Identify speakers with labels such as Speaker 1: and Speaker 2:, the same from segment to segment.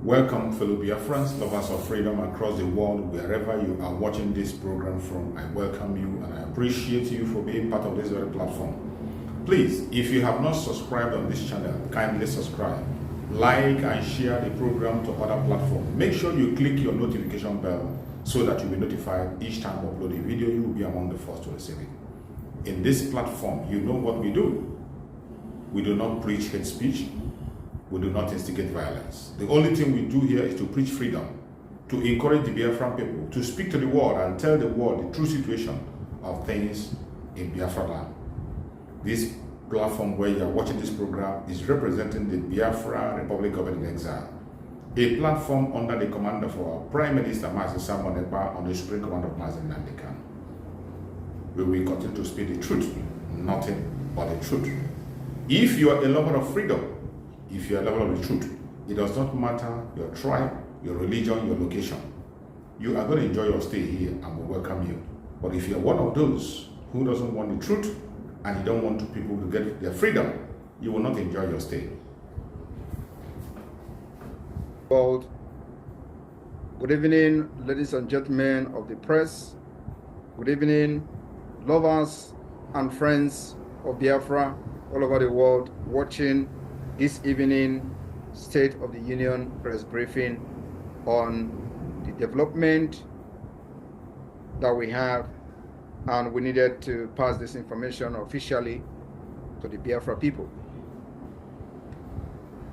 Speaker 1: Welcome, fellow Biafrans, lovers of freedom across the world, wherever you are watching this program from. I welcome you and I appreciate you for being part of this very platform. Please, if you have not subscribed on this channel, kindly subscribe, like and share the program to other platforms. Make sure you click your notification bell so that you'll be notified each time I upload a video. You will be among the first to receive it. In this platform, you know what we do. We do not preach hate speech. We do not instigate violence. The only thing we do here is to preach freedom, to encourage the Biafran people, to speak to the world and tell the world the true situation of things in Biafra land. This platform where you are watching this program is representing the Biafra Republic Government in Exile, a platform under the command of our Prime Minister, Mazi Simon Ekpa, on the Supreme Command of Mazi Nnamdi Kanu. We will continue to speak the truth, nothing but the truth. If you are a lover of freedom, if you are a lover of the truth, it does not matter your tribe, your religion, your location. You are going to enjoy your stay here and we welcome you. But if you are one of those who doesn't want the truth and you don't want people to get their freedom, you will not enjoy your stay.
Speaker 2: Good evening, ladies and gentlemen of the press. Good evening, lovers and friends of Biafra all over the world watching this evening State of the Union press briefing on the development that we have, and we needed to pass this information officially to the Biafra people.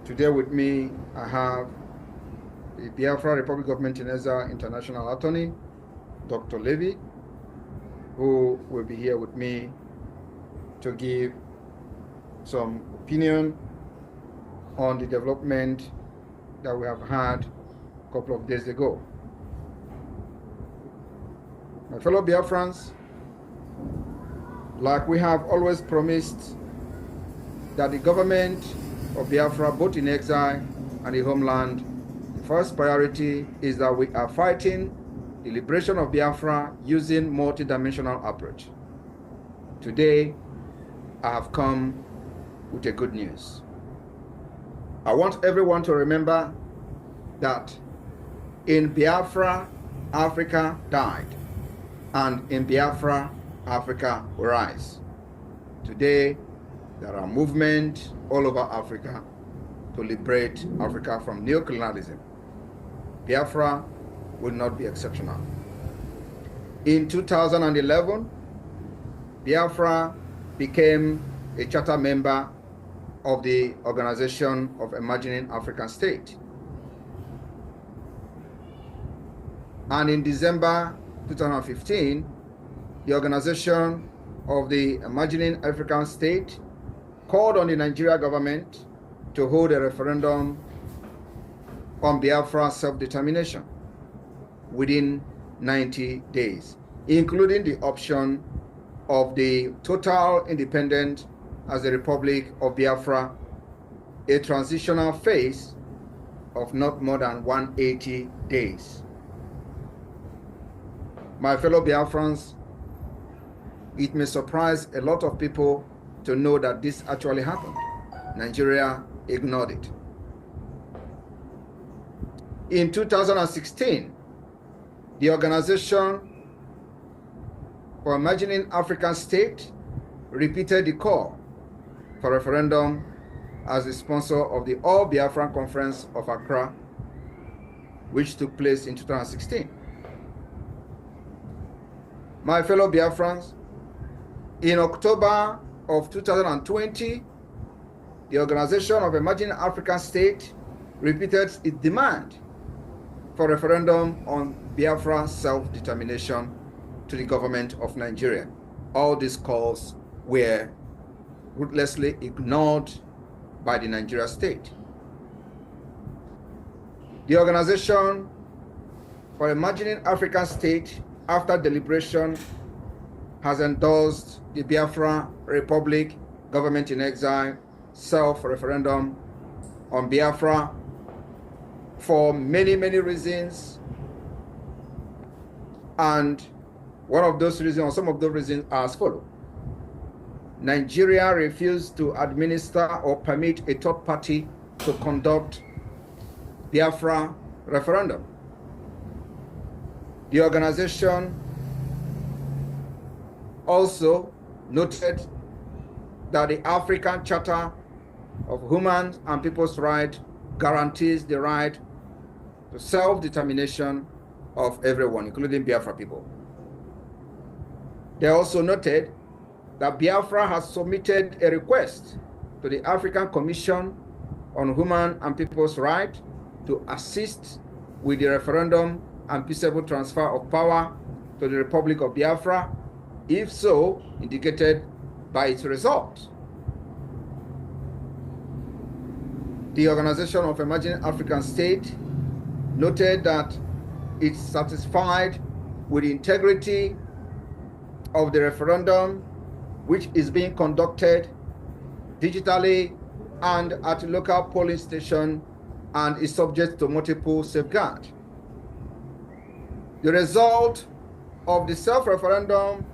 Speaker 2: Today with me, I have the Biafra Republic Government in Exile International Attorney, Dr. Levy, who will be here with me to give some opinion on the development that we have had a couple of days ago. My fellow Biafrans, like we have always promised, that the government of Biafra, both in exile and the homeland, the first priority is that we are fighting the liberation of Biafra using multidimensional approach. Today, I have come with a good news. I want everyone to remember that in Biafra, Africa died, and in Biafra, Africa will rise. Today, there are movements all over Africa to liberate Africa from neocolonialism. Biafra will not be exceptional. In 2011, Biafra became a charter member of the Organization of Emerging African States. And in December 2015, the Organization of the Emerging African States called on the Nigeria government to hold a referendum on Biafra self-determination within 90 days, including the option of the total independence as the Republic of Biafra, a transitional phase of not more than 180 days. My fellow Biafrans, it may surprise a lot of people to know that this actually happened. Nigeria ignored it. In 2016, the Organization for Emerging African States repeated the call for referendum as the sponsor of the All Biafran Conference of Accra, which took place in 2016. My fellow Biafrans, in October of 2020, the Organization of Emerging African States repeated its demand for referendum on Biafra self-determination to the government of Nigeria. All these calls were ruthlessly ignored by the Nigeria state. The Organization for Emerging African States, after deliberation, has endorsed the Biafra Republic Government in Exile self-referendum on Biafra for many, many reasons, And one of those reasons, or some of those reasons, are as follows. Nigeria refused to administer or permit a third party to conduct Biafra referendum. The organization also noted that the African Charter of Human and People's Rights guarantees the right to self-determination of everyone, including Biafra people. They also noted that Biafra has submitted a request to the African Commission on Human and People's Rights to assist with the referendum and peaceable transfer of power to the Republic of Biafra, if so indicated by its results. The Organization of Emerging African States noted that it's satisfied with the integrity of the referendum, which is being conducted digitally and at a local polling station and is subject to multiple safeguards. The result of the self-referendum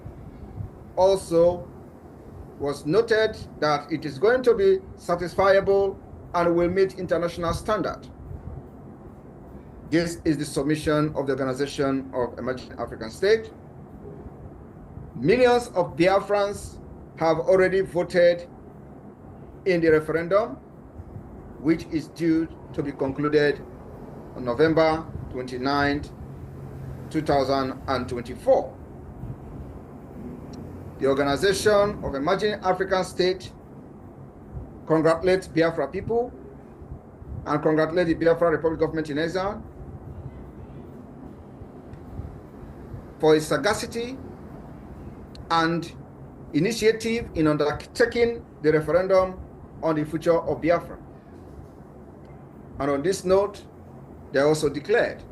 Speaker 2: also was noted that it is going to be satisfiable and will meet international standard. This is the submission of the Organization of Emerging African States. Millions of Biafrans have already voted in the referendum, which is due to be concluded on November 29, 2024. The Organization of Emerging African States congratulates Biafra people and congratulates the Biafra Republic government in exile for its sagacity and initiative in undertaking the referendum on the future of Biafra. And on this note, they also declared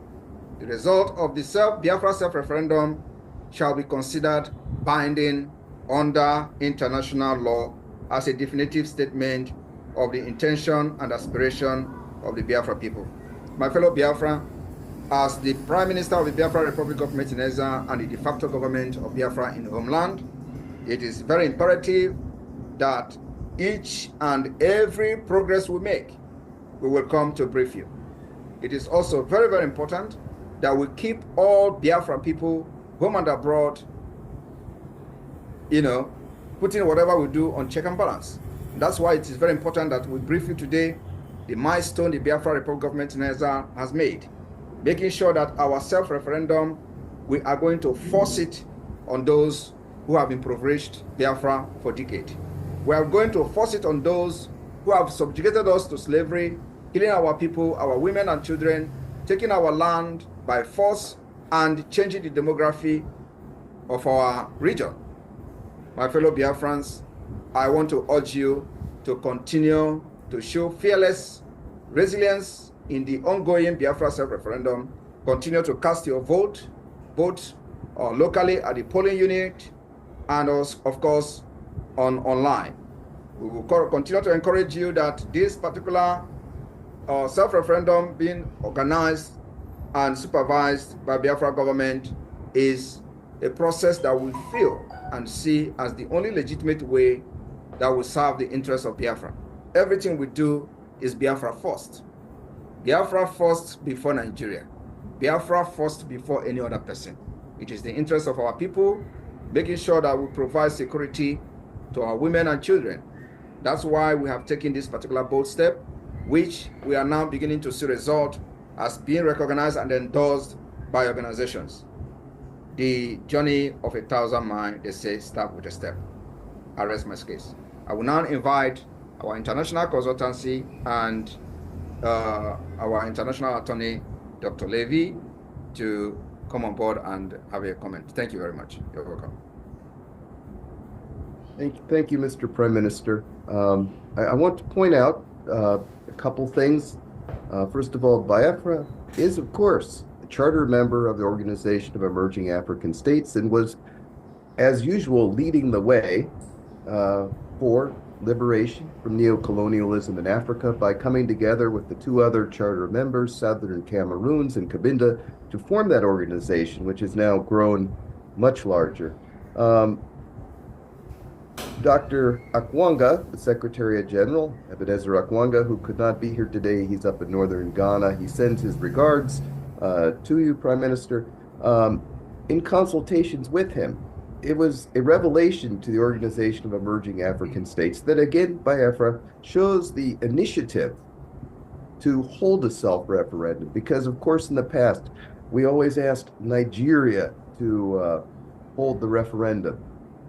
Speaker 2: the result of the Biafra self-referendum shall be considered binding under international law as a definitive statement of the intention and aspiration of the Biafra people. My fellow Biafra, as the Prime Minister of the Biafra Republic Government in exile and the de facto government of Biafra in the homeland, it is very imperative that each and every progress we make, we will come to brief you. It is also very, very important that we keep all Biafra people, home and abroad, putting whatever we do on check and balance. That's why it is very important that we brief you today the milestone the Biafra Republic government in exile has made, making sure that our self-referendum, we are going to force it on those who have impoverished Biafra for decades. We are going to force it on those who have subjugated us to slavery, killing our people, our women and children, taking our land by force, and changing the demography of our region. My fellow Biafrans, I want to urge you to continue to show fearless resilience in the ongoing Biafra self-referendum. Continue to cast your vote, both locally at the polling unit and also, of course, online. We will continue to encourage you that this particular self-referendum being organized and supervised by Biafra government is a process that we feel and see as the only legitimate way that will serve the interests of Biafra. Everything we do is Biafra first. Biafra first before Nigeria. Biafra first before any other person. It is the interest of our people, making sure that we provide security to our women and children. That's why we have taken this particular bold step, which we are now beginning to see result as being recognized and endorsed by organizations. The journey of 1,000 miles, they say, start with a step. I rest my case. I will now invite our international consultancy and our international attorney, Dr. Levy, to come on board and have a comment. Thank you very much. You're welcome.
Speaker 3: Thank you, Mr. Prime Minister. I want to point out a couple things. First of all, Biafra is, of course, a charter member of the Organization of Emerging African States and was, as usual, leading the way for liberation from neocolonialism in Africa by coming together with the two other charter members, Southern Cameroons and Cabinda, to form that organization, which has now grown much larger. Dr. Akwanga, the Secretariat General, Ebenezer Akwanga, who could not be here today, he's up in northern Ghana. He sends his regards to you, Prime Minister. In consultations with him, it was a revelation to the Organization of Emerging African States that, again, Biafra shows the initiative to hold a self-referendum, because, of course, in the past, we always asked Nigeria to hold the referendum.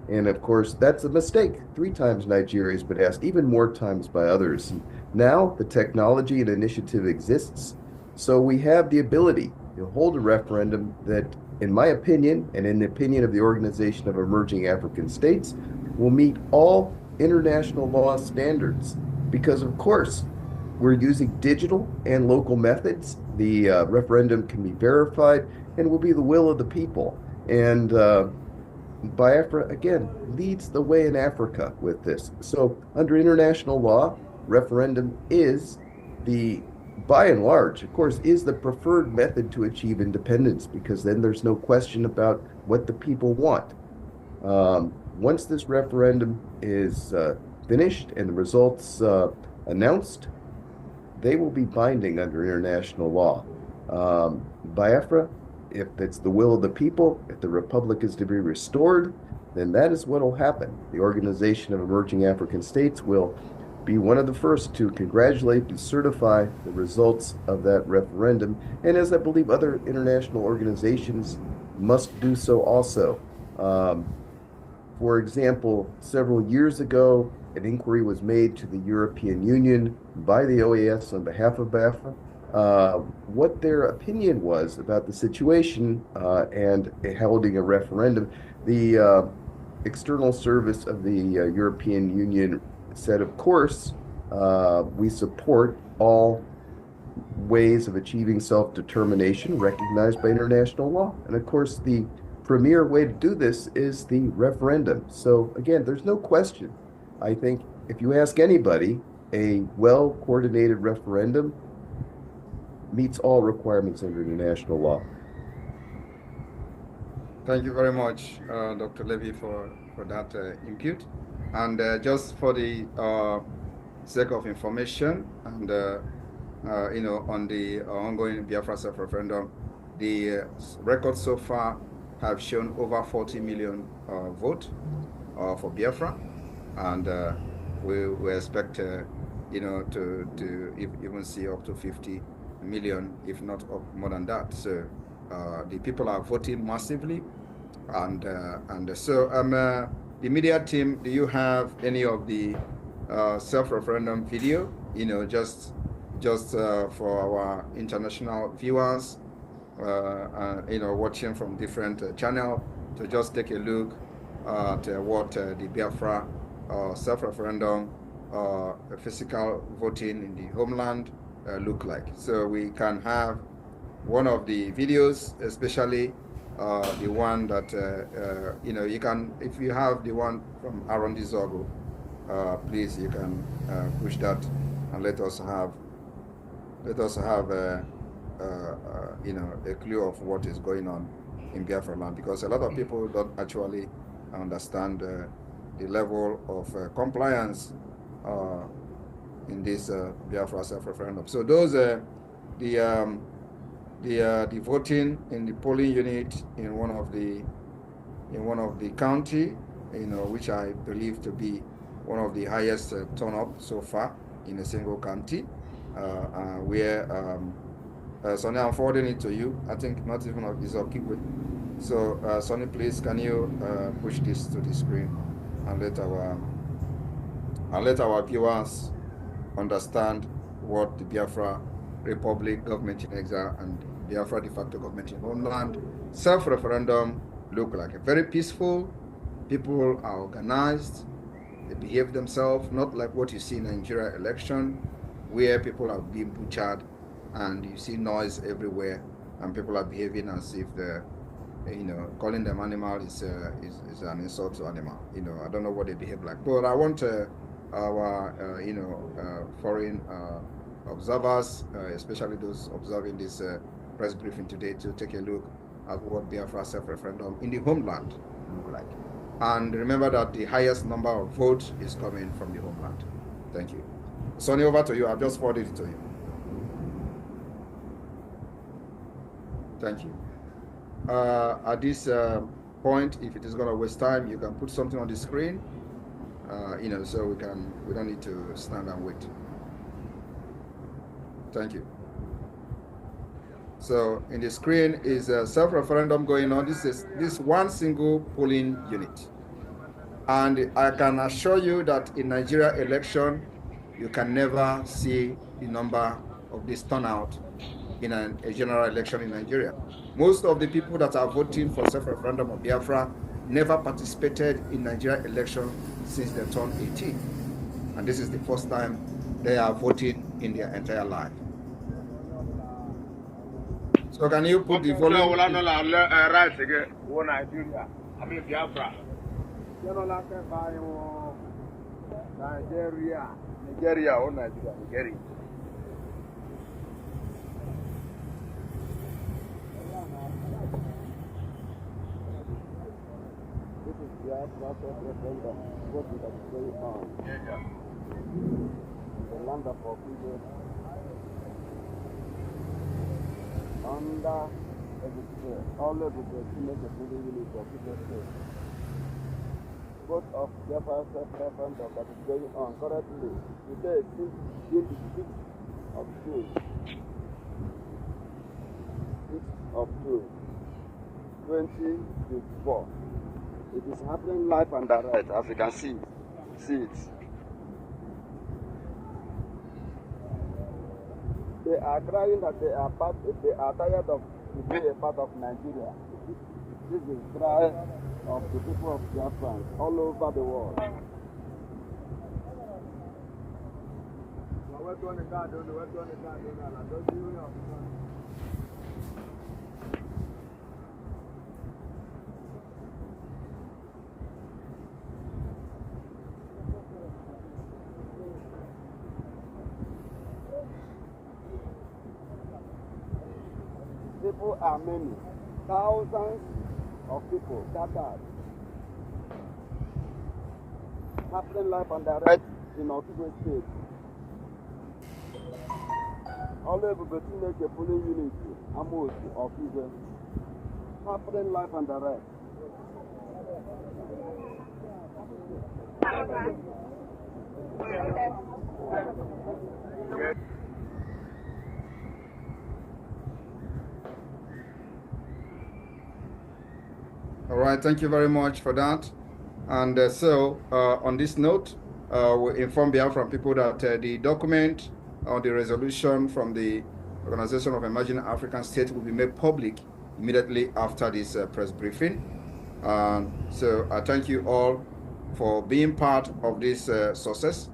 Speaker 3: And of course, that's a mistake. 3 times Nigeria has been asked, even more times by others. And now the technology and initiative exists. So we have the ability to hold a referendum that, in my opinion, and in the opinion of the Organization of Emerging African States, will meet all international law standards. Because, of course, we're using digital and local methods. The referendum can be verified and will be the will of the people. And Biafra, again, leads the way in Africa with this. So under international law, referendum is by and large, of course, is the preferred method to achieve independence, because then there's no question about what the people want. Once this referendum is finished and the results announced, they will be binding under international law. Biafra, if it's the will of the people, if the republic is to be restored, then that is what will happen. The Organization of Emerging African States will be one of the first to congratulate and certify the results of that referendum. And as I believe other international organizations must do so also. For example, several years ago, an inquiry was made to the European Union by the OAS on behalf of Biafra, what their opinion was about the situation and holding a referendum. The external service of the European Union said, of course, we support all ways of achieving self-determination recognized by international law. And of course, the premier way to do this is the referendum. So again, there's no question. I think if you ask anybody, a well-coordinated referendum meets all requirements under international law.
Speaker 2: Thank you very much, Dr. Levy, for that input. And just for the sake of information, and on the ongoing Biafra self-referendum, the records so far have shown over 40 million votes for Biafra, and we expect to even see up to 50 million, if not more than that. So the people are voting massively, and so the media team, do you have any of the self-referendum video? Just for our international viewers, watching from different channels, to just take a look at what the Biafra self-referendum physical voting in the homeland look like. So we can have one of the videos, especially the one that you can, if you have the one from Aaron Dizogo, please, you can push that and let us have a clue of what is going on in Biafra land, because a lot of people don't actually understand the level of compliance in this Biafra self-referendum. So those the voting in the polling unit in one of the county, which I believe to be one of the highest turn-up so far in a single county, where Sonny, I'm forwarding it to you. I think not even is Okigwe. So Sonny, please, can you push this to the screen and let our viewers understand what the Biafra Republic, government in exile, and Biafra de facto government in homeland self-referendum look like. A very peaceful, people are organized, they behave themselves, not like what you see in Nigeria election, where people are being butchered and you see noise everywhere and people are behaving as if calling them animal is an insult to animal. I don't know what they behave like. But I want our, foreign observers, especially those observing this press briefing today, to take a look at what Biafra self-referendum in the homeland look like. And remember that the highest number of votes is coming from the homeland. Thank you. Sonny, over to you. I've just forwarded it to you. Thank you. At this point, if it is going to waste time, you can put something on the screen, so we don't need to stand and wait. Thank you. So in the screen is a self-referendum going on. This is one single polling unit. And I can assure you that in Nigeria election, you can never see the number of this turnout in a general election in Nigeria. Most of the people that are voting for self-referendum of Biafra never participated in Nigeria election since they turned 18. And this is the first time they are voting in their entire life. So can you put the volume?
Speaker 4: Right again. Nigeria. I mean Biafra. Nigeria or Nigeria. This is Biafra self-referendum. What is going on? The land of our people. Under all of the make a fully unit of people state. Both of Biafra self-referendum that is going on currently. Today is 6th of June. 6th of June 2024. It is happening live and direct, as you can see it. They are crying that they are tired of being a part of Nigeria. This is the cry of the people of Biafra all over the world. People are many, thousands of people gathered, happening live and direct in Okibo State. All over the make a polling unit, Amos of Okibo, happening live and direct.
Speaker 2: All right, thank you very much for that. And on this note, we inform Biafran people that the document or the resolution from the Organization of Emerging African States will be made public immediately after this press briefing. So I thank you all for being part of this success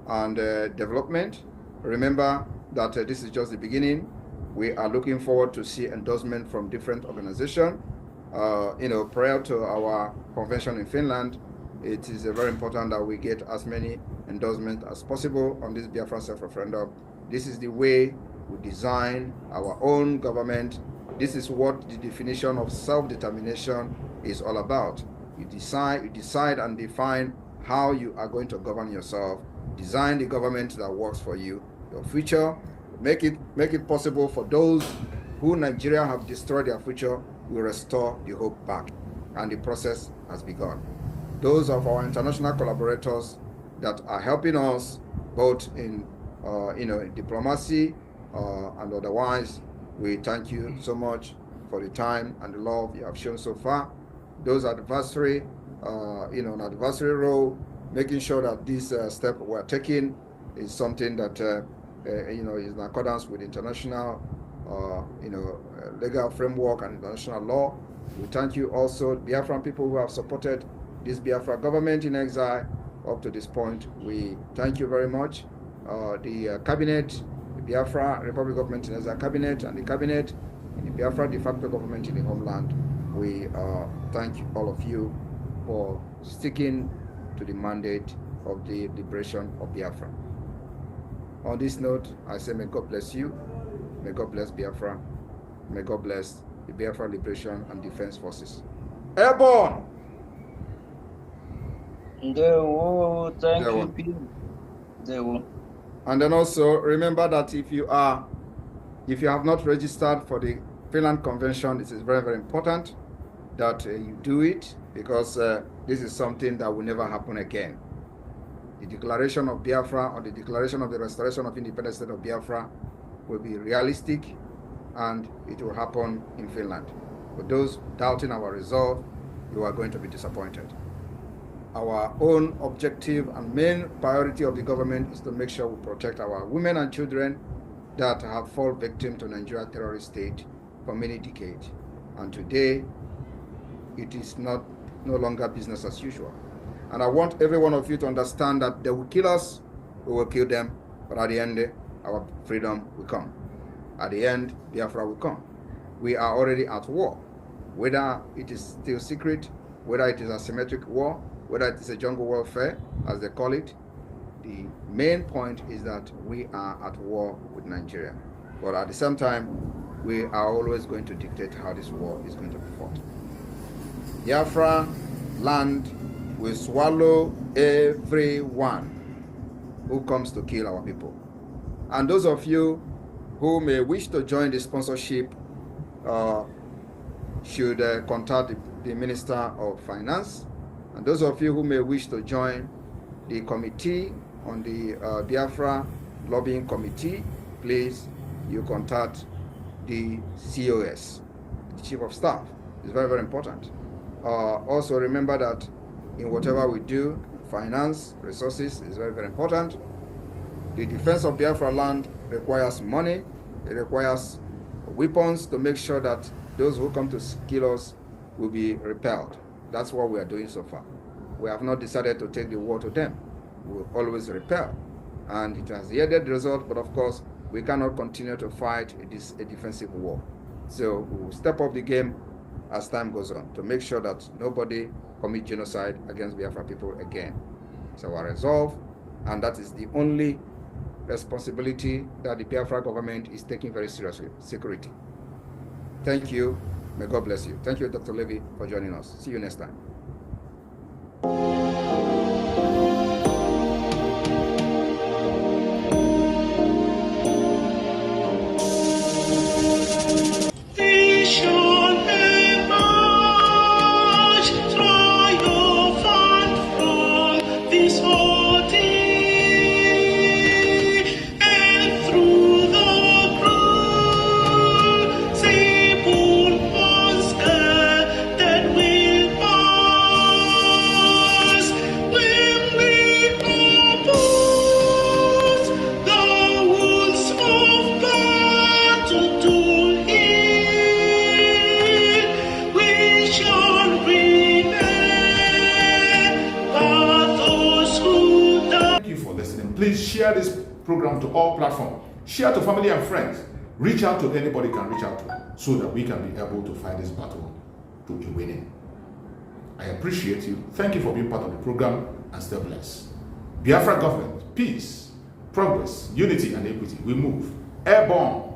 Speaker 2: and development. Remember that this is just the beginning. We are looking forward to see endorsement from different organizations. Prior to our convention in Finland, it is very important that we get as many endorsements as possible on this Biafra self-referendum. This is the way we design our own government. This is what the definition of self-determination is all about. You decide and define how you are going to govern yourself. Design the government that works for you, your future. Make it possible for those who Nigeria have destroyed their future. We restore the hope back, and the process has begun. Those of our international collaborators that are helping us both in diplomacy and otherwise, we thank you so much for the time and the love you have shown so far. Those adversary, an adversary role, making sure that this step we're taking is something that is in accordance with international legal framework and international law. We thank you also, Biafran people who have supported this Biafra government in exile up to this point. We thank you very much. The cabinet, the Biafra Republic Government in Exile cabinet, and the cabinet in the Biafra de facto government in the homeland. We thank all of you for sticking to the mandate of the liberation of Biafra. On this note, I say may God bless you, may God bless Biafra, may God bless the Biafra Liberation and Defense Forces. Airborne!
Speaker 5: Ndewo, thank you, Pete. Ndewo.
Speaker 2: And then also remember that if you have not registered for the Finland Convention, it is very, very important that you do it, because this is something that will never happen again. The declaration of Biafra, or the declaration of the restoration of independent state of Biafra, will be realistic, and it will happen in Finland. For those doubting our resolve, you are going to be disappointed. Our own objective and main priority of the government is to make sure we protect our women and children that have fallen victim to Nigeria terrorist state for many decades. And today, it is no longer business as usual. And I want every one of you to understand that they will kill us, we will kill them, but at the end, our freedom will come. At the end, Biafra will come. We are already at war. Whether it is still secret, whether it is a asymmetric war, whether it is a jungle warfare, as they call it, the main point is that we are at war with Nigeria. But at the same time, we are always going to dictate how this war is going to be fought. Biafra land will swallow everyone who comes to kill our people. And those of you who may wish to join the sponsorship should contact the Minister of Finance. And those of you who may wish to join the committee on the Biafra lobbying committee, please, you contact the COS, the Chief of Staff. It's very, very important. Also remember that in whatever we do, finance, resources is very, very important. The defense of Biafra land requires money. It requires weapons to make sure that those who come to kill us will be repelled. That's what we are doing so far. We have not decided to take the war to them. We will always repel. And it has yielded the result, but of course, we cannot continue to fight a defensive war. So we will step up the game as time goes on to make sure that nobody commit genocide against Biafra people again. It's our resolve, and that is the only responsibility that the Biafra government is taking very seriously, security. Thank you. May God bless you. Thank you, Dr. Levy, for joining us. See you next time.
Speaker 1: Please share this program to all platforms. Share to family and friends. Reach out to anybody can reach out to, so that we can be able to fight this battle to a winning. I appreciate you. Thank you for being part of the program, and stay blessed. Biafra government, peace, progress, unity, and equity. We move. Airborne.